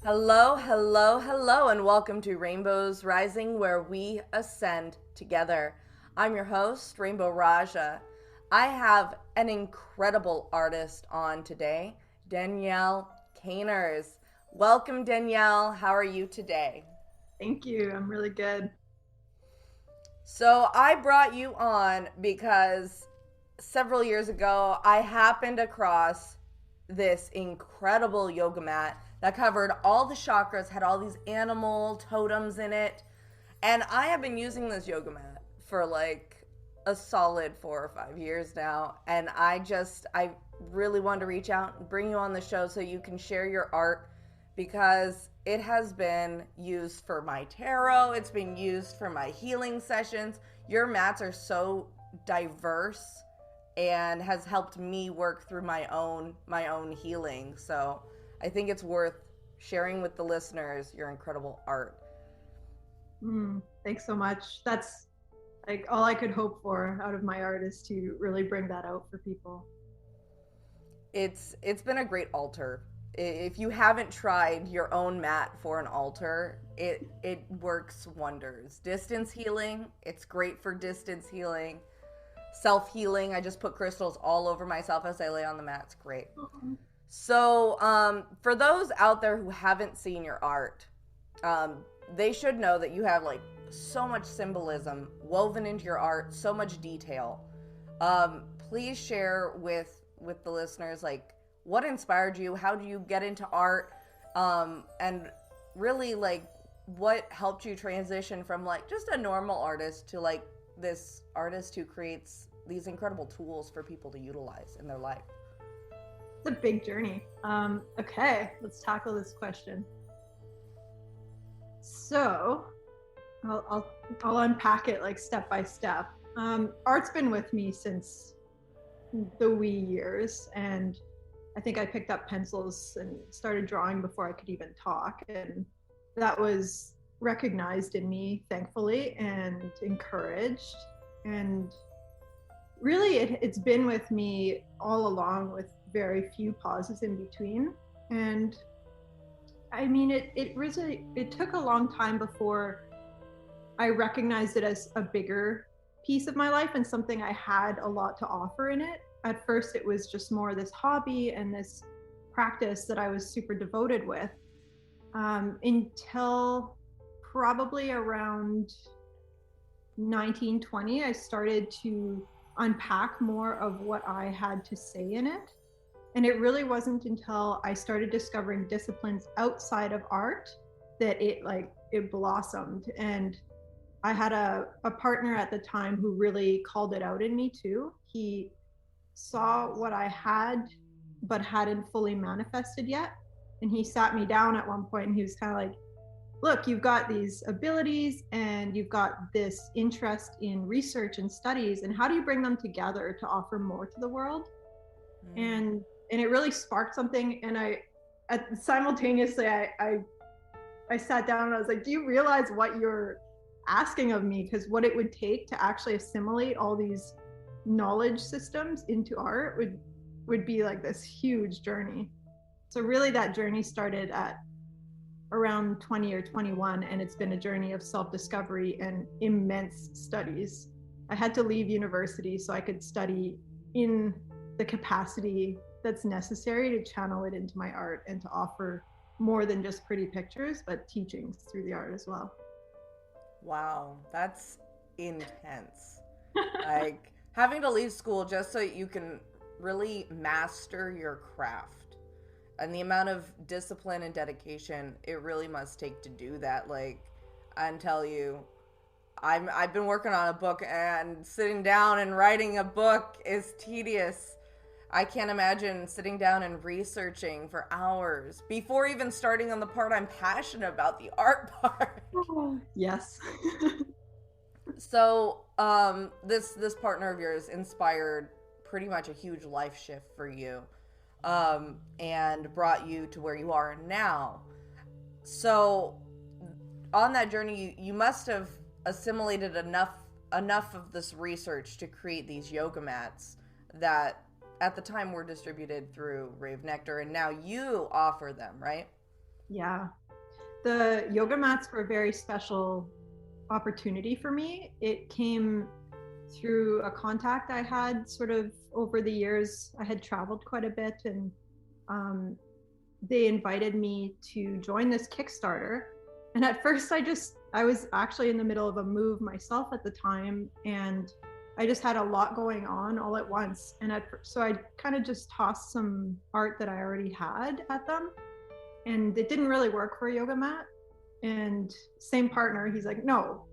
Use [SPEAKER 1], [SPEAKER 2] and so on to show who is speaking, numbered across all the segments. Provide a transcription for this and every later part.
[SPEAKER 1] Hello, hello, hello, and welcome to Rainbows Rising, where we ascend together. I'm your host, Rainbow Raja. I have an incredible artist on today, Danielle Caners. Welcome, Danielle. How are you today?
[SPEAKER 2] Thank you. I'm really good.
[SPEAKER 1] So, I brought you on because several years ago, I happened across this incredible yoga mat that covered all the chakras, had all these animal totems in it. And I have been using this yoga mat for like a solid 4 or 5 years now. And I really wanted to reach out and bring you on the show so you can share your art because it has been used for my tarot, it's been used for my healing sessions. Your mats are so diverse and has helped me work through my own healing. So I think it's worth sharing with the listeners your incredible art.
[SPEAKER 2] Thanks so much. That's like all I could hope for out of my art is to really bring that out for people.
[SPEAKER 1] It's been a great altar. If you haven't tried your own mat for an altar, it works wonders. Distance healing, it's great for distance healing. Self healing, I just put crystals all over myself as I lay on the mat. It's great.
[SPEAKER 2] Mhm.
[SPEAKER 1] So, for those out there who haven't seen your art, um, they should know that you have like so much symbolism woven into your art, so much detail. Please share with the listeners like what inspired you, how do you get into art, and really like what helped you transition from like just a normal artist to like this artist who creates these incredible tools for people to utilize in their life.
[SPEAKER 2] It's a big journey. Okay, let's tackle this question. So I'll unpack it like step by step. Art's been with me since the wee years, and I think I picked up pencils and started drawing before I could even talk, and that was recognized in me, thankfully, and encouraged. And really, it's been with me all along, with very few pauses in between. And I mean, it took a long time before I recognized it as a bigger piece of my life and something I had a lot to offer in it. At first, it was just more this hobby and this practice that I was super devoted with, until probably around 1920, I started to unpack more of what I had to say in it. And it really wasn't until I started discovering disciplines outside of art that it blossomed. And I had a partner at the time who really called it out in me too. He saw what I had but hadn't fully manifested yet. And he sat me down at one point and he was kind of like, look, you've got these abilities and you've got this interest in research and studies, and how do you bring them together to offer more to the world?
[SPEAKER 1] Mm.
[SPEAKER 2] And it really sparked something. And simultaneously I sat down and I was like, do you realize what you're asking of me? Because what it would take to actually assimilate all these knowledge systems into art would be like this huge journey. So really that journey started at around 20 or 21, and it's been a journey of self-discovery and immense studies. I had to leave university so I could study in the capacity that's necessary to channel it into my art and to offer more than just pretty pictures, but teachings through the art as well.
[SPEAKER 1] Wow, that's intense. Like having to leave school just so you can really master your craft and the amount of discipline and dedication it really must take to do that. Like I tell you, I've been working on a book and sitting down and writing a book is tedious. I can't imagine sitting down and researching for hours before even starting on the part I'm passionate about, the art part.
[SPEAKER 2] Yes.
[SPEAKER 1] So, this partner of yours inspired pretty much a huge life shift for you, and brought you to where you are now. So, on that journey, you must have assimilated enough of this research to create these yoga mats that at the time were distributed through Rave Nectar, and now you offer them, right?
[SPEAKER 2] Yeah. The yoga mats were a very special opportunity for me. It came through a contact I had sort of over the years. I had traveled quite a bit, and um, they invited me to join this Kickstarter. And at first, I was actually in the middle of a move myself at the time, and I just had a lot going on all at once. So I kind of just tossed some art that I already had at them, and it didn't really work for a yoga mat. And same partner, he's like, no,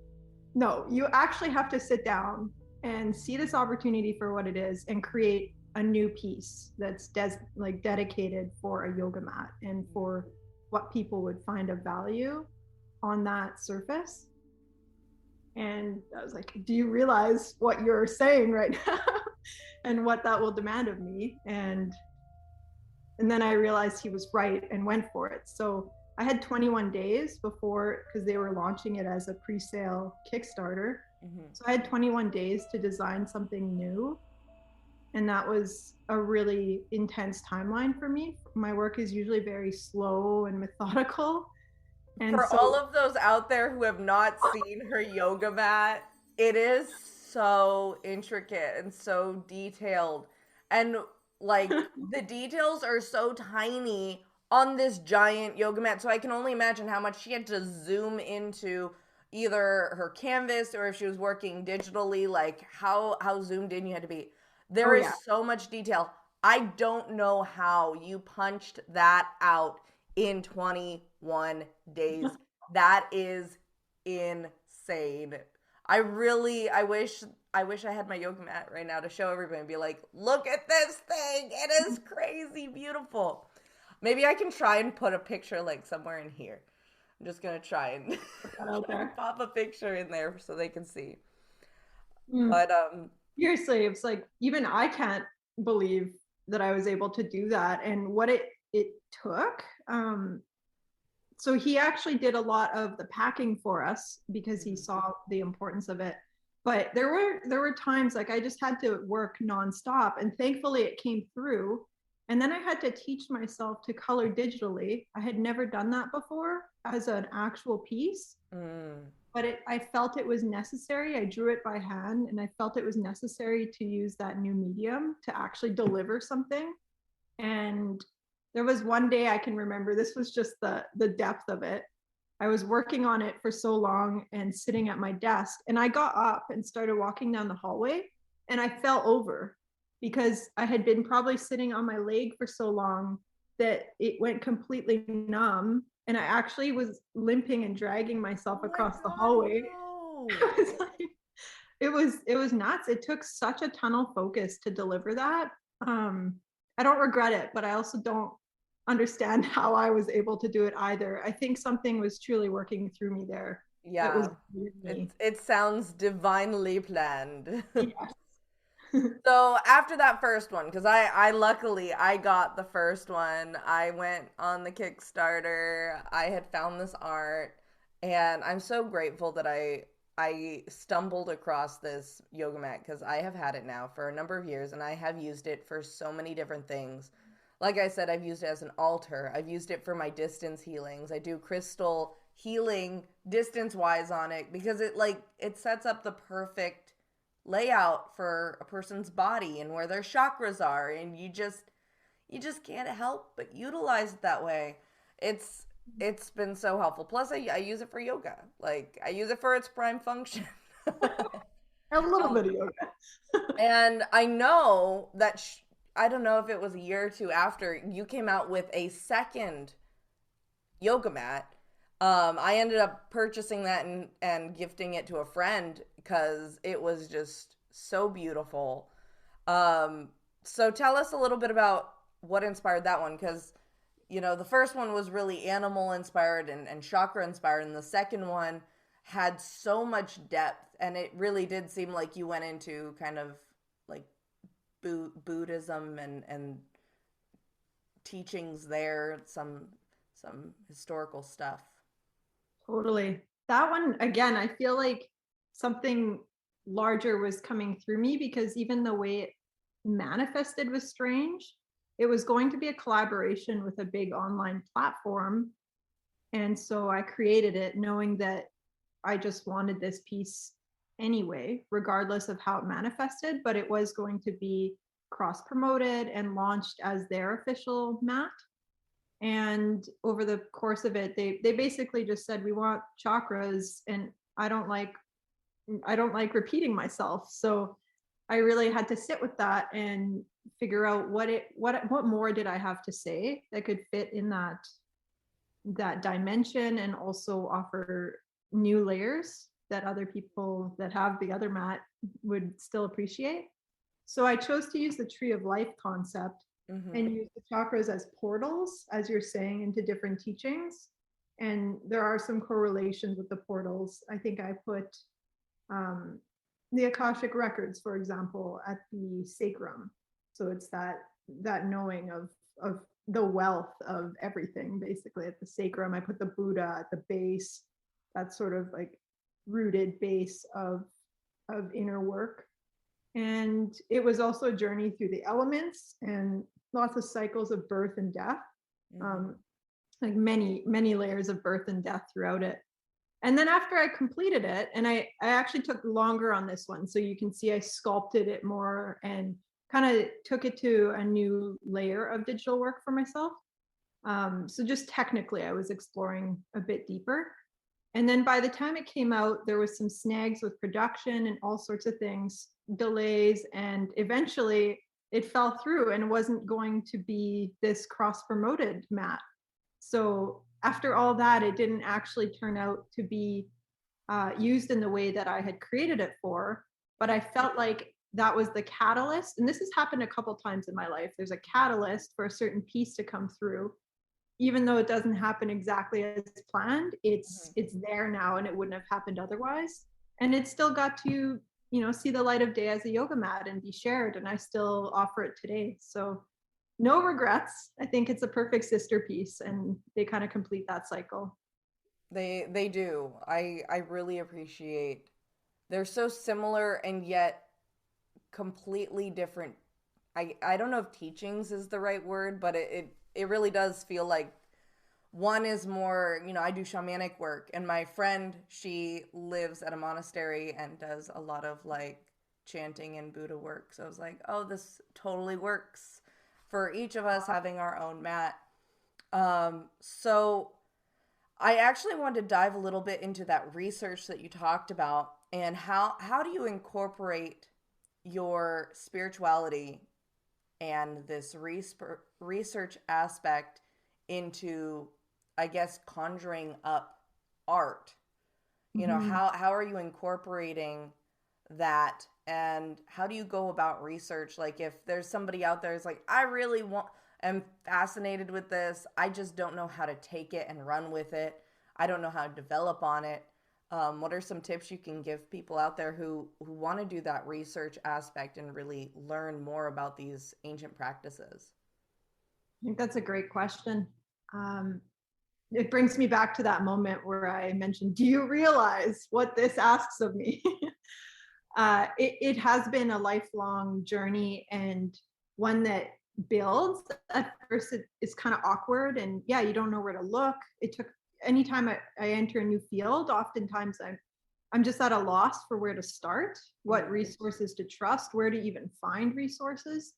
[SPEAKER 2] you actually have to sit down and see this opportunity for what it is and create a new piece that's dedicated for a yoga mat and for what people would find of value on that surface. And I was like, do you realize what you're saying right now and what that will demand of me? And then I realized he was right and went for it. So I had 21 days before, because they were launching it as a pre-sale Kickstarter.
[SPEAKER 1] Mm-hmm.
[SPEAKER 2] So I had 21 days to design something new. And that was a really intense timeline for me. My work is usually very slow and methodical. And
[SPEAKER 1] For all
[SPEAKER 2] so,
[SPEAKER 1] of those out there who have not seen her yoga mat, it is so intricate and so detailed. And like the details are so tiny on this giant yoga mat. So I can only imagine how much she had to zoom into either her canvas or if she was working digitally, like how zoomed in you had to be.
[SPEAKER 2] oh
[SPEAKER 1] There is
[SPEAKER 2] yeah.
[SPEAKER 1] so much detail. I don't know how you punched that out in 21 days. That is insane. I wish I had my yoga mat right now to show everybody and be like, look at this thing. It is crazy beautiful. Maybe I can try and put a picture like somewhere in here. I'm just gonna try and
[SPEAKER 2] Put that out
[SPEAKER 1] try and
[SPEAKER 2] there.
[SPEAKER 1] pop a picture in there so they can see.
[SPEAKER 2] Mm.
[SPEAKER 1] But
[SPEAKER 2] Seriously, it's like even I can't believe that I was able to do that and what it took. So he actually did a lot of the packing for us because he
[SPEAKER 1] mhm.
[SPEAKER 2] saw the importance of it. But there were times like I just had to work nonstop, and thankfully it came through. And then I had to teach myself to color digitally. I had never done that before as an actual piece,
[SPEAKER 1] Mm.
[SPEAKER 2] but I felt it was necessary. I drew it by hand, and I felt it was necessary to use that new medium to actually deliver something. And there was one day I can remember, this was just the depth of it. I was working on it for so long and sitting at my desk, and I got up and started walking down the hallway, and I fell over because I had been probably sitting on my leg for so long that it went completely numb, and I actually was limping and dragging myself
[SPEAKER 1] Oh my
[SPEAKER 2] across the
[SPEAKER 1] god,
[SPEAKER 2] hallway.
[SPEAKER 1] no.
[SPEAKER 2] It was like, it was nuts. It took such a tunnel focus to deliver that. I don't regret it, but I also don't understand how I was able to do it either. I think something was truly working through me there that was
[SPEAKER 1] Yeah. It
[SPEAKER 2] me.
[SPEAKER 1] it sounds divinely planned.
[SPEAKER 2] Yes.
[SPEAKER 1] So after that first one, because I luckily I got the first one. I went on the Kickstarter. I had found this art, and I'm so grateful that I stumbled across this yoga mat because I have had it now for a number of years, and I have used it for so many different things. Like I said, I've used it as an altar. I've used it for my distance healings. I do crystal healing distance wise on it because it sets up the perfect layout for a person's body and where their chakras are, and you just can't help but utilize it that way. It's been so helpful. Plus I use it for yoga. Like I use it for its prime function.
[SPEAKER 2] A little
[SPEAKER 1] um,
[SPEAKER 2] bit of yoga.
[SPEAKER 1] and I know that I don't know if it was a year or two after you came out with a second yoga mat. I ended up purchasing that and gifting it to a friend because it was just so beautiful. Um, so tell us a little bit about what inspired that one because the first one was really animal inspired and chakra inspired, and the second one had so much depth, and it really did seem like you went into kind of like Buddhism and teachings there, some historical stuff.
[SPEAKER 2] Totally. That one, again, I feel like something larger was coming through me because even the way it manifested was strange. It was going to be a collaboration with a big online platform. And so I created it knowing that I just wanted this piece anyway, regardless of how it manifested, but it was going to be cross promoted and launched as their official mat. And over the course of it, they basically just said, we want chakras, and I don't like repeating myself. So I really had to sit with that and figure out what more did I have to say that could fit in that dimension, and also offer new layers that other people that have the other mat would still appreciate. So I chose to use the tree of life concept and use the chakras as portals, as you're saying, into different teachings. And there are some correlations with the portals. I think I put the Akashic records, for example, at the sacrum. So it's that knowing of the wealth of everything, basically at the sacrum. I put the Buddha at the base, that sort of like rooted base of inner work. And it was also a journey through the elements and lots of cycles of birth and death, like many layers of birth and death throughout it. And then after I completed it, and I actually took longer on this one, so you can see I sculpted it more and kind of took it to a new layer of digital work for myself. So just technically, I was exploring a bit deeper. And then by the time it came out, there was some snags with production and all sorts of things, delays, and eventually it fell through and wasn't going to be this cross-promoted mat. So after all that, it didn't actually turn out to be used in the way that I had created it for. But I felt like that was the catalyst. And this has happened a couple times in my life. There's a catalyst for a certain piece to come through. Even though it doesn't happen exactly as planned, it's there now, and it wouldn't have happened otherwise. And it still got to, see the light of day as a yoga mat and be shared. And I still offer it today. So no regrets. I think it's a perfect sister piece, and they kind of complete that cycle.
[SPEAKER 1] They do. I really appreciate. They're so similar and yet completely different. I don't know if teachings is the right word, but it really does feel like one is more, I do shamanic work, and my friend, she lives at a monastery and does a lot of like chanting and Buddha work. So I was like, oh, this totally works for each of us having our own mat. So I actually wanted to dive a little bit into that research that you talked about, and how do you incorporate your spirituality and this research aspect into, I guess, conjuring up art. How are you incorporating that, and how do you go about research? Like, if there's somebody out there who's like, I really am fascinated with this, I just don't know how to take it and run with it, I don't know how to develop on it. What are some tips you can give people out there who want to do that research aspect and really learn more about these ancient practices?
[SPEAKER 2] I think that's a great question. It brings me back to that moment where I mentioned, do you realize what this asks of me? It has been a lifelong journey, and one that builds. At first, it's kind of awkward, and yeah, you don't know where to look. It took anytime I enter a new field, oftentimes I'm just at a loss for where to start, what resources to trust, where to even find resources.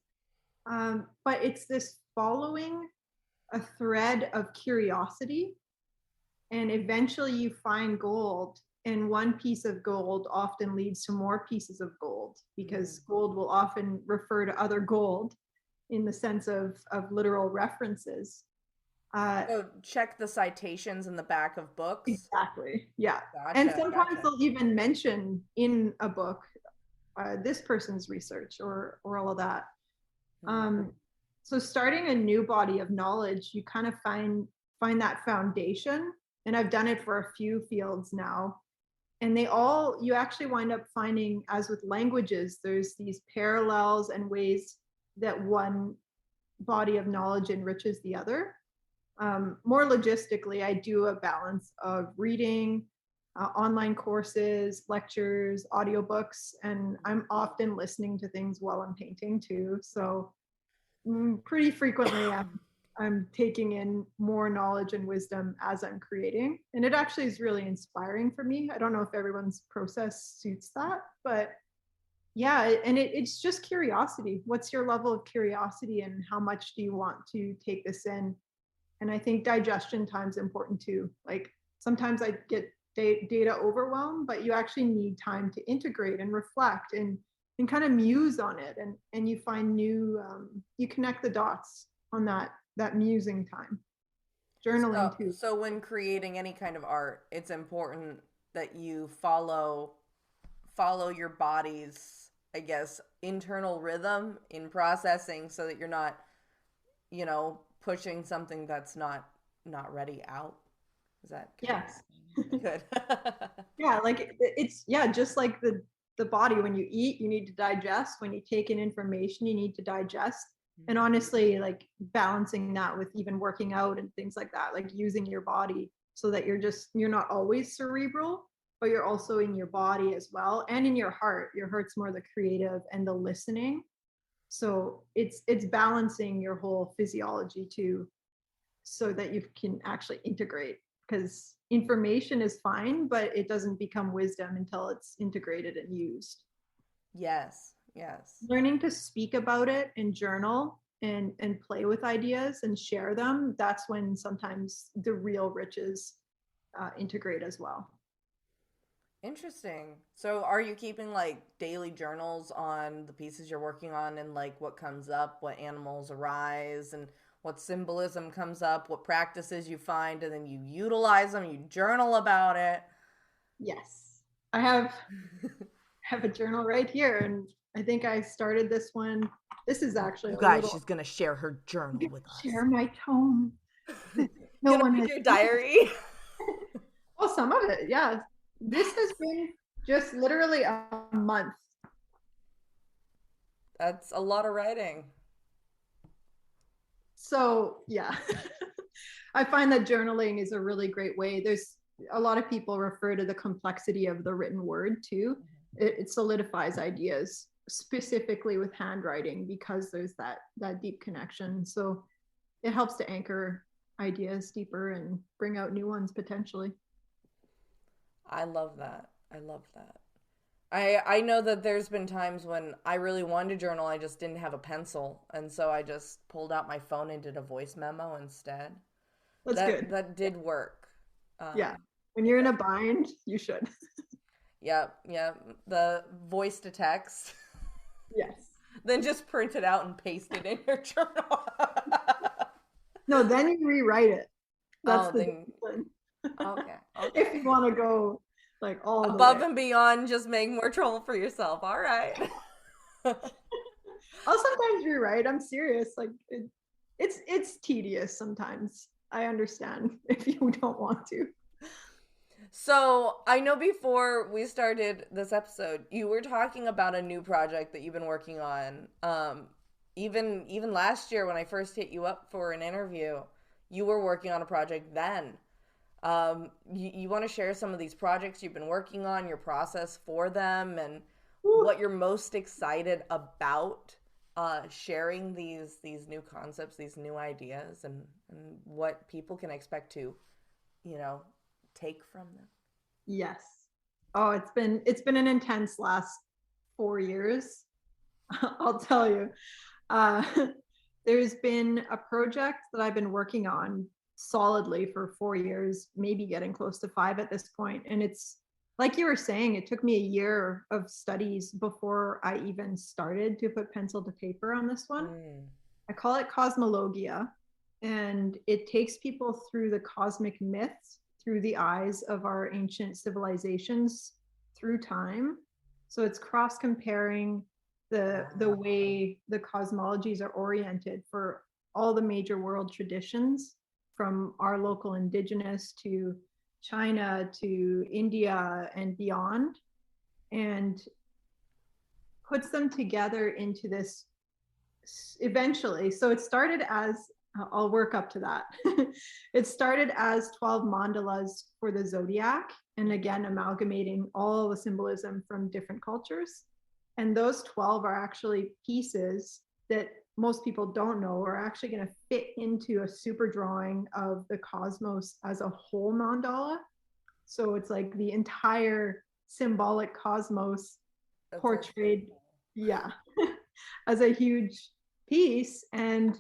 [SPEAKER 2] But it's this following a thread of curiosity, and eventually you find gold, and one piece of gold often leads to more pieces of gold, because gold will often refer to other gold in the sense of literal references.
[SPEAKER 1] So check the citations in the back of books.
[SPEAKER 2] Exactly. Yeah. And
[SPEAKER 1] Gotcha,
[SPEAKER 2] sometimes
[SPEAKER 1] gotcha.
[SPEAKER 2] they'll even mention in a book this person's research or all of that. Um, so starting a new body of knowledge, you kind of find that foundation. And I've done it for a few fields now. And you actually wind up finding, as with languages, there's these parallels and ways that one body of knowledge enriches the other. More logistically, I do a balance of reading, online courses, lectures, audiobooks, and I'm often listening to things while I'm painting too. So pretty frequently, I'm taking in more knowledge and wisdom as I'm creating. And it actually is really inspiring for me. I don't know if everyone's process suits that, but yeah, and it's just curiosity. What's your level of curiosity and how much do you want to take this in? And I think digestion time's important too. Like sometimes I get data overwhelmed, but you actually need time to integrate and reflect and kind of muse on it, and you find new you connect the dots on that musing time.
[SPEAKER 1] So,
[SPEAKER 2] Journaling too.
[SPEAKER 1] so when creating any kind of art, it's important that you follow your body's, I guess, internal rhythm in processing so that you're not, pushing something that's not ready out. Is that
[SPEAKER 2] Yes.
[SPEAKER 1] good?
[SPEAKER 2] Yeah, like it's yeah, just like the body. When you eat, you need to digest. When you take in information, you need to digest. And honestly, like balancing that with even working out and things like that, like using your body so that you're not always cerebral, but you're also in your body as well, and in your heart. Your heart's more the creative and the listening. So it's balancing your whole physiology too, so that you can actually integrate, because information is fine, but it doesn't become wisdom until it's integrated and used.
[SPEAKER 1] Yes, yes.
[SPEAKER 2] Learning to speak about it and journal and play with ideas and share them, that's when sometimes the real riches integrate as well.
[SPEAKER 1] Interesting. So, are you keeping like daily journals on the pieces you're working on and like what comes up, what animals arise, and what symbolism comes up, what practices you find, and then you utilize them, you journal about it?
[SPEAKER 2] Yes, I have a journal right here, and I think I started this one. This is actually
[SPEAKER 1] You
[SPEAKER 2] a
[SPEAKER 1] guys,
[SPEAKER 2] little.
[SPEAKER 1] she's gonna share her
[SPEAKER 2] I'm
[SPEAKER 1] journal
[SPEAKER 2] gonna
[SPEAKER 1] with us.
[SPEAKER 2] share my tome. No
[SPEAKER 1] Gonna
[SPEAKER 2] one
[SPEAKER 1] make
[SPEAKER 2] has
[SPEAKER 1] your
[SPEAKER 2] seen it.
[SPEAKER 1] diary.
[SPEAKER 2] Well, some of it, yeah. This has been just literally a month.
[SPEAKER 1] That's a lot of writing.
[SPEAKER 2] So, yeah. I find that journaling is a really great way. There's a lot of people refer to the complexity of the written word too. It solidifies ideas, specifically with handwriting, because there's that deep connection. So it helps to anchor ideas deeper and bring out new ones potentially.
[SPEAKER 1] I love that. I love that. I know that there's been times when I really wanted to journal, I just didn't have a pencil, and so I just pulled out my phone and did a voice memo instead.
[SPEAKER 2] That's
[SPEAKER 1] That
[SPEAKER 2] good.
[SPEAKER 1] that did work.
[SPEAKER 2] Yeah.
[SPEAKER 1] Um,
[SPEAKER 2] When you're in a bind, you should.
[SPEAKER 1] yep, yep. The voice to text,
[SPEAKER 2] Yes.
[SPEAKER 1] then just print it out and paste it in your journal.
[SPEAKER 2] No, then you rewrite it. That's
[SPEAKER 1] Oh,
[SPEAKER 2] the
[SPEAKER 1] then
[SPEAKER 2] discipline.
[SPEAKER 1] okay,
[SPEAKER 2] If you
[SPEAKER 1] okay.
[SPEAKER 2] want to go like all the
[SPEAKER 1] Above
[SPEAKER 2] way.
[SPEAKER 1] and beyond, just make more trouble for yourself. All right.
[SPEAKER 2] I'll sometimes rewrite. I'm serious. Like it's tedious sometimes. I understand if you don't want to.
[SPEAKER 1] So I know before we started this episode, you were talking about a new project that you've been working on. Even last year when I first hit you up for an interview, you were working on a project then. You want to share some of these projects you've been working on, your process for them, and
[SPEAKER 2] Whew.
[SPEAKER 1] what you're most excited about sharing these new concepts, these new ideas, and what people can expect to, you know, take from them.
[SPEAKER 2] Yes. Oh, it's been an intense last 4 years. I'll tell you. Uh, there's been a project that I've been working on solidly for 4 years, maybe getting close to five at this point. And it's like you were saying, it took me a year of studies before I even started to put pencil to paper on this one.
[SPEAKER 1] Mm.
[SPEAKER 2] I call it cosmologia, and it takes people through the cosmic myths through the eyes of our ancient civilizations through time. So it's cross comparing the way the cosmologies are oriented for all the major world traditions, from our local indigenous to China to India and beyond, and puts them together into this eventually. So it started as, I'll work up to that. It started as 12 mandalas for the zodiac, and again, amalgamating all the symbolism from different cultures. And those 12 are actually pieces that most people don't know are actually going to fit into a super drawing of the cosmos as a whole mandala. So it's like the entire symbolic cosmos
[SPEAKER 1] That's actually
[SPEAKER 2] portrayed,
[SPEAKER 1] cool.
[SPEAKER 2] yeah, as a huge piece. And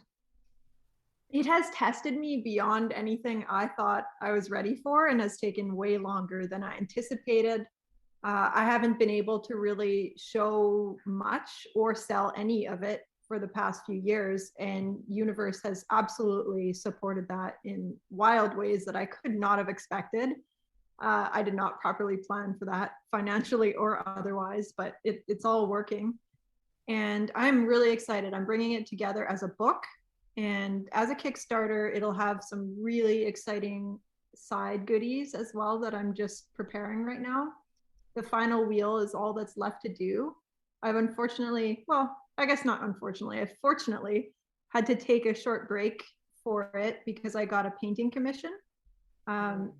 [SPEAKER 2] it has tested me beyond anything I thought I was ready for, and has taken way longer than I anticipated. I haven't been able to really show much or sell any of it for the past few years, and Universe has absolutely supported that in wild ways that I could not have expected. I did not properly plan for that financially or otherwise, but it's all working. And I'm really excited. I'm bringing it together as a book and as a Kickstarter. It'll have some really exciting side goodies as well that I'm just preparing right now. The final wheel is all that's left to do. I've unfortunately, well, I guess not unfortunately, I fortunately had to take a short break for it because I got a painting commission um,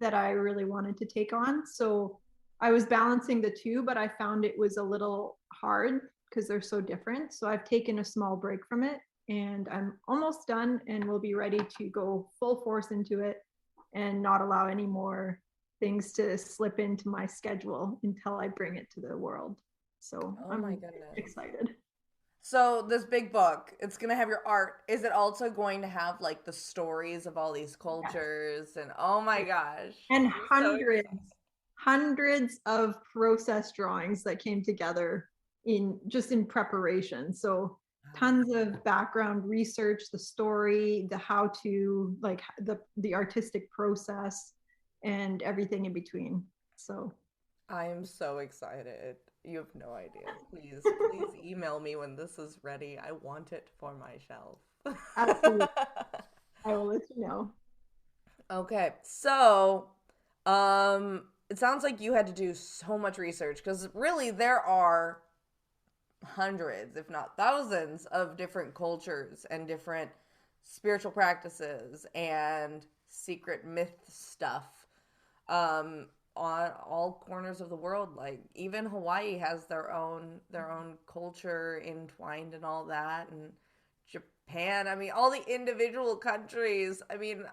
[SPEAKER 2] that I really wanted to take on. So I was balancing the two, but I found it was a little hard because they're so different. So I've taken a small break from it, and I'm almost done and will be ready to go full force into it and not allow any more things to slip into my schedule until I bring it to the world. So
[SPEAKER 1] Oh my
[SPEAKER 2] I'm
[SPEAKER 1] goodness.
[SPEAKER 2] excited.
[SPEAKER 1] So this big book, it's gonna have your art. Is it also going to have like the stories of all these cultures? And oh my gosh,
[SPEAKER 2] And
[SPEAKER 1] I'm so excited.
[SPEAKER 2] hundreds of process drawings that came together in just in preparation. So tons of background research, the story, the how to, like the artistic process, and everything in between. So
[SPEAKER 1] I am so excited. You have no idea. Please email me when this is ready. I want it for my shelf.
[SPEAKER 2] absolutely, I will let you know.
[SPEAKER 1] Okay, so it sounds like you had to do so much research because really there are hundreds, if not thousands, of different cultures and different spiritual practices and secret myth stuff on all corners of the world. Like even Hawaii has their own culture entwined and all that, and Japan. I mean, all the individual countries. I mean,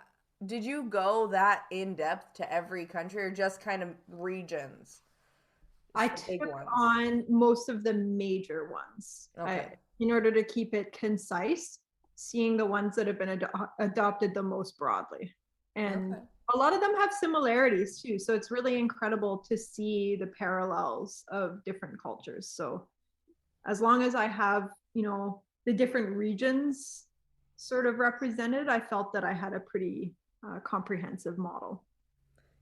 [SPEAKER 1] did you go that in depth to every country or just kind of regions?
[SPEAKER 2] I
[SPEAKER 1] The big
[SPEAKER 2] took
[SPEAKER 1] ones.
[SPEAKER 2] on most of the major ones.
[SPEAKER 1] Okay.
[SPEAKER 2] In order to keep it concise, seeing the ones that have been adopted the most broadly. And
[SPEAKER 1] Okay.
[SPEAKER 2] a lot of them have similarities too. So it's really incredible to see the parallels of different cultures. So as long as I have, the different regions sort of represented, I felt that I had a pretty comprehensive model.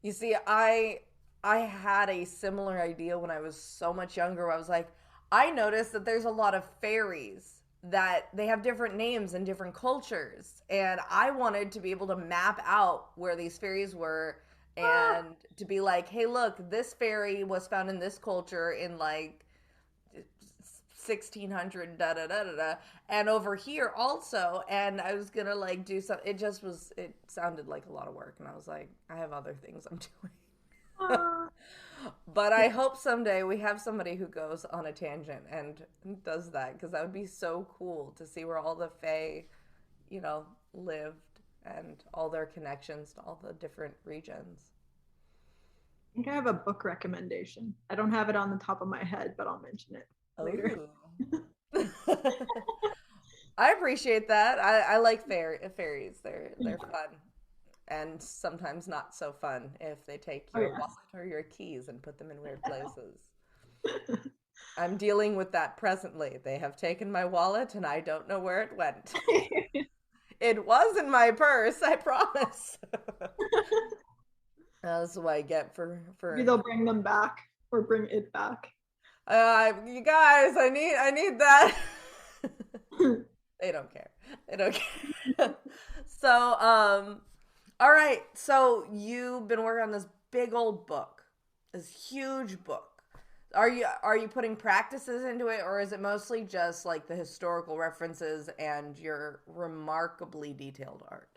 [SPEAKER 1] You see, I had a similar idea when I was so much younger. Where I was like, I noticed that there's a lot of fairies that they have different names in different cultures, and I wanted to be able to map out where these fairies were
[SPEAKER 2] Ah,
[SPEAKER 1] and to be like, hey, look, this fairy was found in this culture in like 1600 da da da da da, and over here also. And I was gonna like do some, it sounded like a lot of work, and I was like, I have other things I'm doing.
[SPEAKER 2] ah.
[SPEAKER 1] But I hope someday we have somebody who goes on a tangent and does that, because that would be so cool to see where all the fae, lived, and all their connections to all the different regions.
[SPEAKER 2] I think I have a book recommendation. I don't have it on the top of my head, but I'll mention it later.
[SPEAKER 1] Oh. I appreciate that. I like fairies. They're fun, and sometimes not so fun if they take
[SPEAKER 2] Oh
[SPEAKER 1] your
[SPEAKER 2] yes.
[SPEAKER 1] wallet or your keys and put them in weird places. I'm dealing with that presently. They have taken my wallet and I don't know where it went. It was in my purse, I promise. That's what I get
[SPEAKER 2] Maybe
[SPEAKER 1] for
[SPEAKER 2] they'll bring them back or bring it back.
[SPEAKER 1] you guys, I need that. They don't care. They don't care. So, all right. So you've been working on this big old book, this huge book. Are you putting practices into it, or is it mostly just like the historical references and your remarkably detailed art?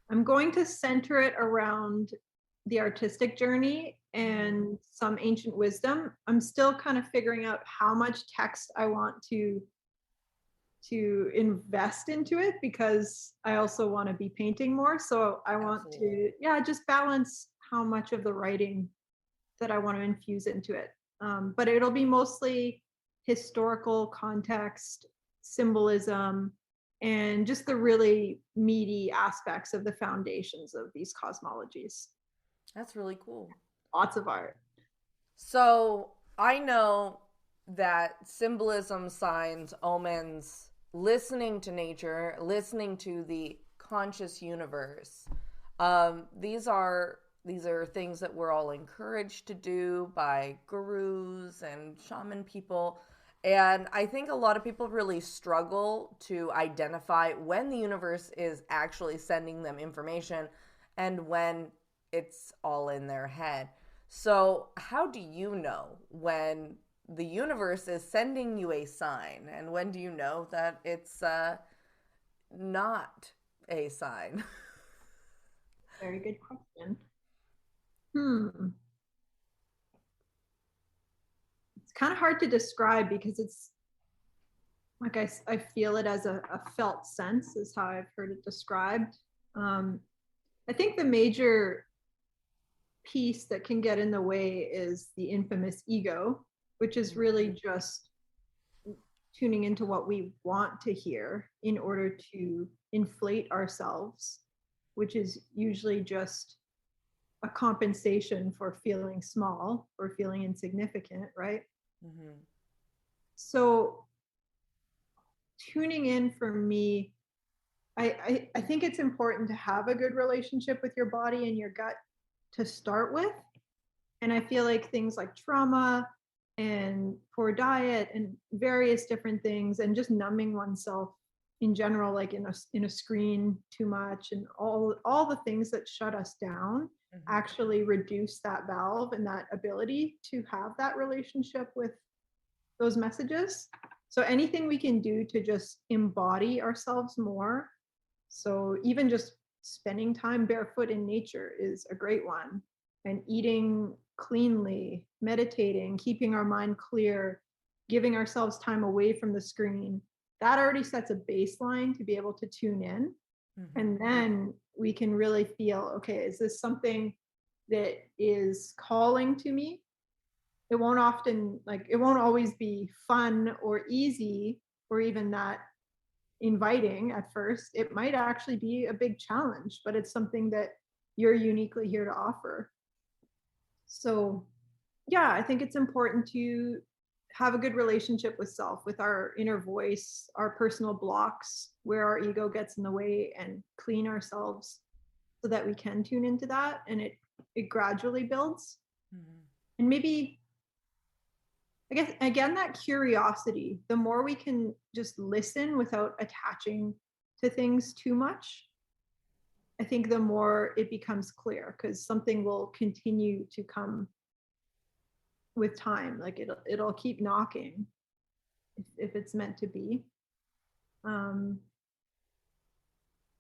[SPEAKER 2] I'm going to center it around the artistic journey
[SPEAKER 1] Mm-hmm.
[SPEAKER 2] and some ancient wisdom. I'm still kind of figuring out how much text I want to to invest into it because I also want to be painting more. So I want
[SPEAKER 1] Absolutely.
[SPEAKER 2] to, yeah, just balance how much of the writing that I want to infuse into it. But it'll be mostly historical context, symbolism, and just the really meaty aspects of the foundations of these cosmologies.
[SPEAKER 1] That's really cool.
[SPEAKER 2] Lots of art.
[SPEAKER 1] So I know that symbolism, signs, omens, listening to nature, listening to the conscious universe. These are things that we're all encouraged to do by gurus and shaman people. And I think a lot of people really struggle to identify when the universe is actually sending them information and when it's all in their head. So, how do you know when the universe is sending you a sign? And when do you know that it's not a sign?
[SPEAKER 2] Very good question. Hmm. It's kind of hard to describe because it's like I feel it as a felt sense, is how I've heard it described. Um, I think the major piece that can get in the way is the infamous ego, which is really just tuning into what we want to hear in order to inflate ourselves, which is usually just a compensation for feeling small or feeling insignificant, right?
[SPEAKER 1] Mm-hmm.
[SPEAKER 2] So tuning in for me, I think it's important to have a good relationship with your body and your gut to start with. And I feel like things like trauma and poor diet and various different things and just numbing oneself in general, like in a screen too much, and all the things that shut us down
[SPEAKER 1] Mm-hmm.
[SPEAKER 2] actually reduce that valve and that ability to have that relationship with those messages. So anything we can do to just embody ourselves more. So even just spending time barefoot in nature is a great one. And eating cleanly, meditating, keeping our mind clear, giving ourselves time away from the screen, that already sets a baseline to be able to tune in.
[SPEAKER 1] Mm-hmm.
[SPEAKER 2] And then we can really feel, okay, is this something that is calling to me? It won't often, like, it won't always be fun or easy or even that inviting at first. It might actually be a big challenge, but it's something that you're uniquely here to offer. So, yeah, I think it's important to have a good relationship with self, with our inner voice, our personal blocks, where our ego gets in the way, and clean ourselves so that we can tune into that, and it gradually builds.
[SPEAKER 1] Mm-hmm.
[SPEAKER 2] And maybe, I guess, again, that curiosity, the more we can just listen without attaching to things too much, I think the more it becomes clear, because something will continue to come with time. Like it'll keep knocking if it's meant to be. Um,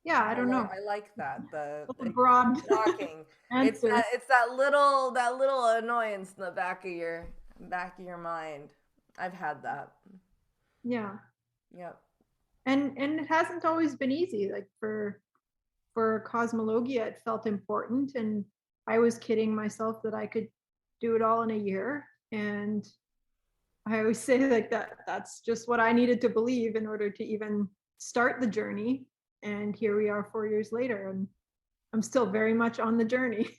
[SPEAKER 2] yeah, I don't know.
[SPEAKER 1] I like that. The
[SPEAKER 2] A
[SPEAKER 1] it
[SPEAKER 2] broad
[SPEAKER 1] keeps knocking.
[SPEAKER 2] answer.
[SPEAKER 1] It's that little annoyance in the back of your mind. I've had that.
[SPEAKER 2] Yeah,
[SPEAKER 1] Yep.
[SPEAKER 2] and it hasn't always been easy. Like for Cosmologia, it felt important, and I was kidding myself that I could do it all in a year. And I always say like that's just what I needed to believe in order to even start the journey. And here we are 4 years later, and I'm still very much on the journey.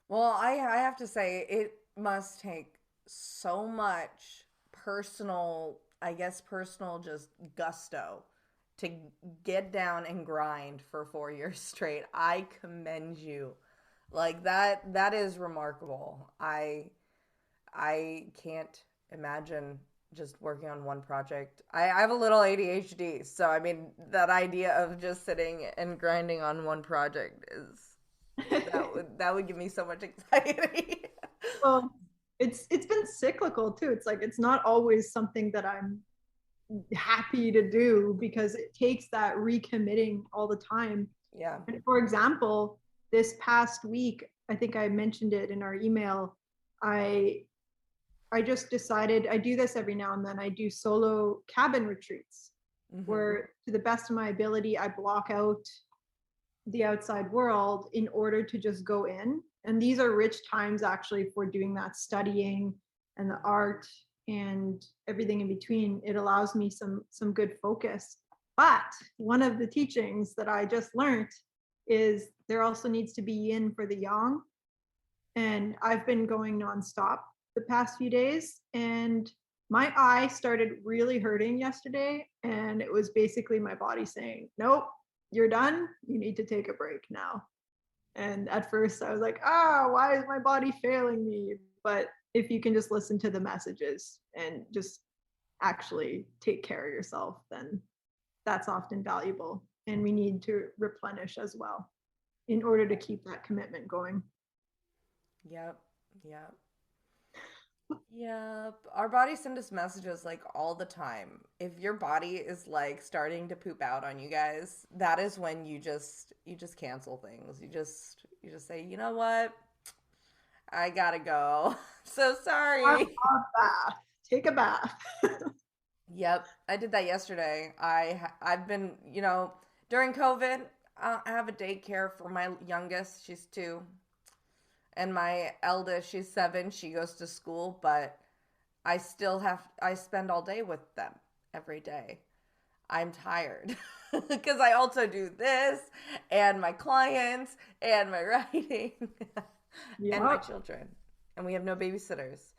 [SPEAKER 1] Well, I have to say it must take so much personal, I guess personal just gusto to get down and grind for 4 years straight. I commend you. Like that is remarkable. I can't imagine just working on one project. I have a little ADHD, so I mean that idea of just sitting and grinding on one project is that would give me so much anxiety.
[SPEAKER 2] Well, it's been cyclical too. It's like it's not always something that I'm happy to do because it takes that recommitting all the time.
[SPEAKER 1] Yeah.
[SPEAKER 2] And for example, this past week, I think I mentioned it in our email, I I just decided I do this every now and then. I do solo cabin retreats where, to the best of my ability, I block out the outside world in order to just go in. And these are rich times actually for doing that studying and the art and everything in between. It allows me some good focus. But one of the teachings that I just learned is there also needs to be yin for the yang. And I've been going nonstop the past few days, and my eye started really hurting yesterday, and it was basically my body saying, nope, you're done, you need to take a break now. And at first I was like, why is my body failing me? But if you can just listen to the messages and just actually take care of yourself, then that's often valuable. And we need to replenish as well in order to keep that commitment going.
[SPEAKER 1] Yep. Yep. Yep. Our bodies send us messages like all the time. If your body is like starting to poop out on you guys, that is when you just cancel things. You just say, "You know what? I gotta go. So
[SPEAKER 2] Have
[SPEAKER 1] sorry."
[SPEAKER 2] a bath. Take a bath.
[SPEAKER 1] Yep, I did that yesterday. I've been, during COVID, I have a daycare for my youngest. She's 2, and my eldest, she's 7. She goes to school, but I spend all day with them every day. I'm tired because I also do this and my clients and my writing and my
[SPEAKER 2] Yep.
[SPEAKER 1] children. And we have no babysitters.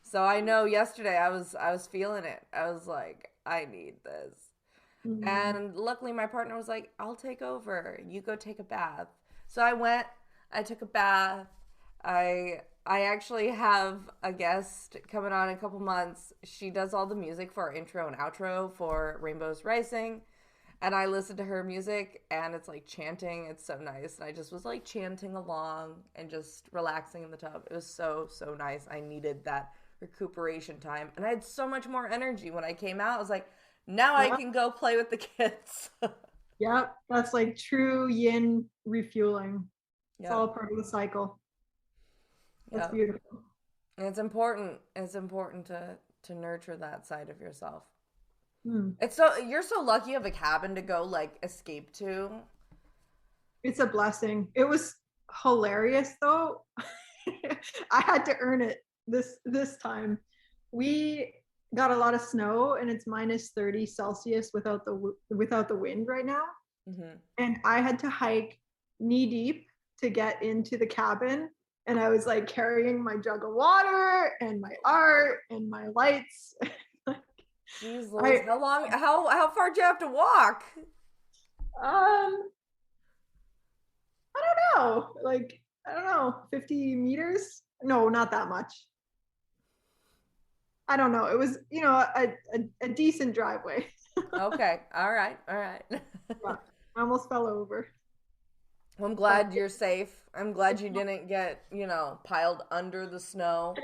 [SPEAKER 1] So I know yesterday I was feeling it. I was like, I need this.
[SPEAKER 2] Mm.
[SPEAKER 1] And luckily my partner was like, I'll take over. You go take a bath. So I went, I took a bath. I actually have a guest coming on in a couple months. She does all the music for our intro and outro for Rainbows Rising. And I listen to her music and it's like chanting. It's so nice. And I just was like chanting along and just relaxing in the tub. It was so, so nice. I needed that recuperation time. And I had so much more energy when I came out. I was like, now I
[SPEAKER 2] Yep.
[SPEAKER 1] can go play with the kids.
[SPEAKER 2] Yep. That's like true yin refueling. It's
[SPEAKER 1] Yep.
[SPEAKER 2] all part of the cycle. That's
[SPEAKER 1] Yep.
[SPEAKER 2] beautiful.
[SPEAKER 1] And it's important. It's important to nurture that side of yourself.
[SPEAKER 2] Mm.
[SPEAKER 1] It's so you're so lucky you have a cabin to go like escape to.
[SPEAKER 2] It's a blessing. It was hilarious though. I had to earn it this time. We got a lot of snow and it's minus 30 Celsius without the wind right now.
[SPEAKER 1] Hmm.
[SPEAKER 2] And I had to hike knee deep to get into the cabin. And I was like carrying my jug of water and my art and my lights.
[SPEAKER 1] Jeez Louise,
[SPEAKER 2] I
[SPEAKER 1] how far do you have to walk?
[SPEAKER 2] um I don't know, like I don't know, 50 meters? No, not that much. I don't know. It was, a decent driveway.
[SPEAKER 1] Okay. All right. All right.
[SPEAKER 2] Yeah, I almost fell over.
[SPEAKER 1] Well, I'm
[SPEAKER 2] But
[SPEAKER 1] glad you're safe. I'm glad you didn't get, piled under the snow.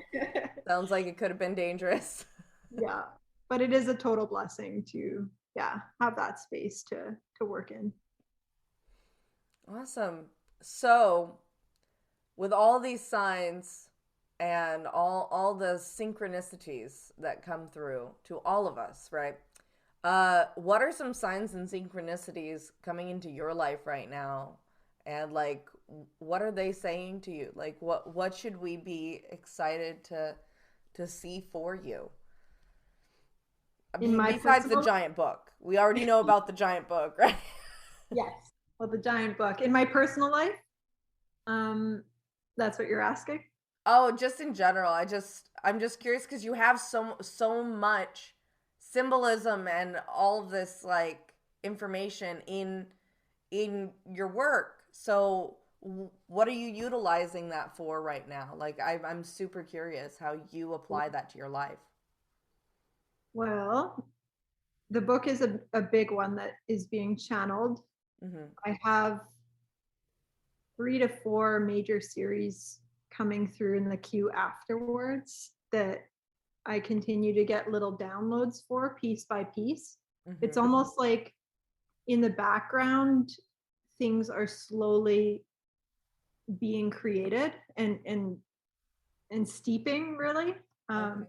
[SPEAKER 1] Sounds like it could have been dangerous.
[SPEAKER 2] yeah, but it is a total blessing to, yeah, have that space to work in.
[SPEAKER 1] Awesome. So, with all these signs and all the synchronicities that come through to all of us, right? What are some signs and synchronicities coming into your life right now? And like what are they saying to you? Like what should we be excited to see for you?
[SPEAKER 2] In my
[SPEAKER 1] Besides the
[SPEAKER 2] personal,
[SPEAKER 1] giant book. We already know about the giant book, right?
[SPEAKER 2] yes, well, the giant book. In my personal life, um, that's what you're asking.
[SPEAKER 1] Oh, just in general. I'm just curious because you have so much symbolism and all of this like information in your work. So what are you utilizing that for right now? Like I'm super curious how you apply that to your life.
[SPEAKER 2] Well, the book is a big one that is being channeled.
[SPEAKER 1] Hmm.
[SPEAKER 2] I have 3 to 4 major series coming through in the queue afterwards that I continue to get little downloads for piece by piece. It's
[SPEAKER 1] Hmm.
[SPEAKER 2] almost like in the background, things are slowly being created and steeping really.
[SPEAKER 1] Okay.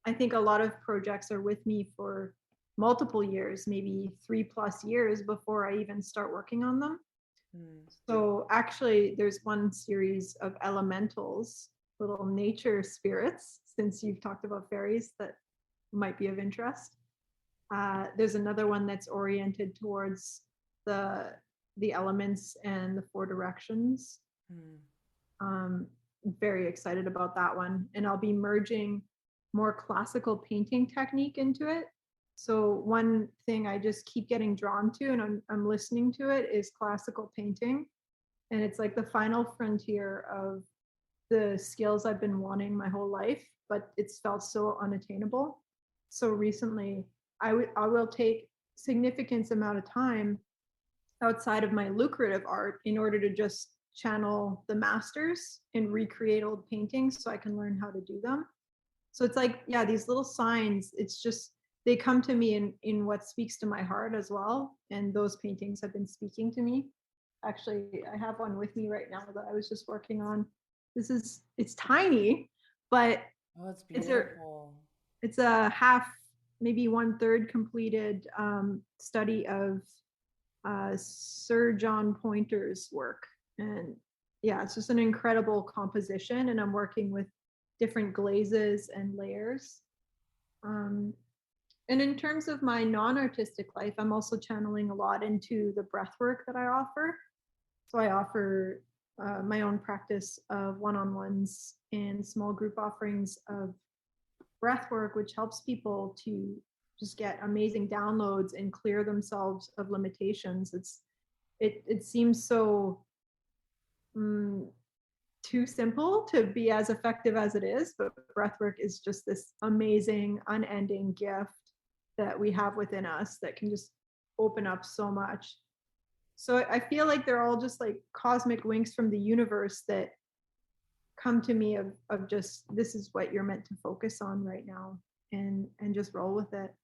[SPEAKER 2] I think a lot of projects are with me for multiple years, maybe 3+ years before I even start working on them. So actually, there's one series of elementals, little nature spirits, since you've talked about fairies, that might be of interest. There's another one that's oriented towards the the elements and the four directions. Um, very excited about that one, and I'll be merging more classical painting technique into it. So one thing I just keep getting drawn to, and I'm listening to it, is classical painting, and it's like the final frontier of the skills I've been wanting my whole life, but it's felt so unattainable. So recently, I will take significant amount of time outside of my lucrative art in order to just channel the masters and recreate old paintings so I can learn how to do them. So it's like, yeah, these little signs, it's just, they come to me in what speaks to my heart as well. And those paintings have been speaking to me. Actually, I have one with me right now that I was just working on. It's tiny, but
[SPEAKER 1] Oh, it's
[SPEAKER 2] it's a
[SPEAKER 1] beautiful.
[SPEAKER 2] it's a half, maybe 1/3 completed study of Sir John Pointer's work. And yeah, it's just an incredible composition. And I'm working with different glazes and layers. Um, and in terms of my non-artistic life, I'm also channeling a lot into the breath work that I offer. So I offer my own practice of one-on-ones and small group offerings of breath work, which helps people to just get amazing downloads and clear themselves of limitations. It seems so too simple to be as effective as it is, but breathwork is just this amazing, unending gift that we have within us that can just open up so much. So I feel like they're all just like cosmic winks from the universe that come to me of just, this is what you're meant to focus on right now, and just roll with it.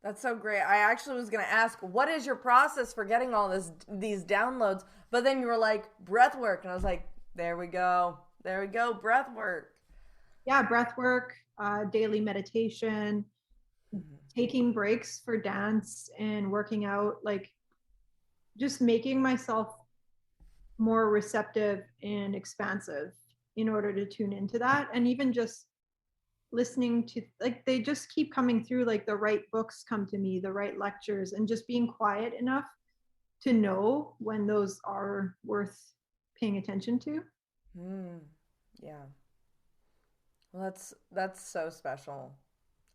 [SPEAKER 1] That's so great. I actually was going to ask, what is your process for getting all these downloads? But then you were like, breath work. And I was like, there we go. There we go. Breath work.
[SPEAKER 2] Yeah, breath work, daily meditation, taking breaks for dance and working out, like just making myself more receptive and expansive in order to tune into that. And even just listening to, like, they just keep coming through, like the right books come to me, the right lectures, and just being quiet enough to know when those are worth paying attention to.
[SPEAKER 1] Yeah. Well, that's so special.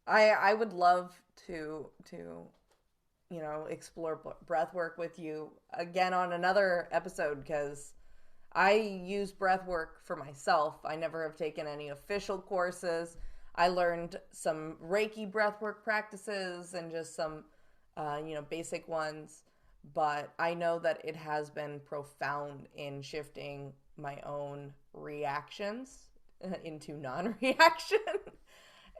[SPEAKER 1] I would love to explore breath work with you again on another episode because I use breath work for myself. I never have taken any official courses. I learned some Reiki breath work practices and just some basic ones, but I know that it has been profound in shifting my own reactions into non-reaction.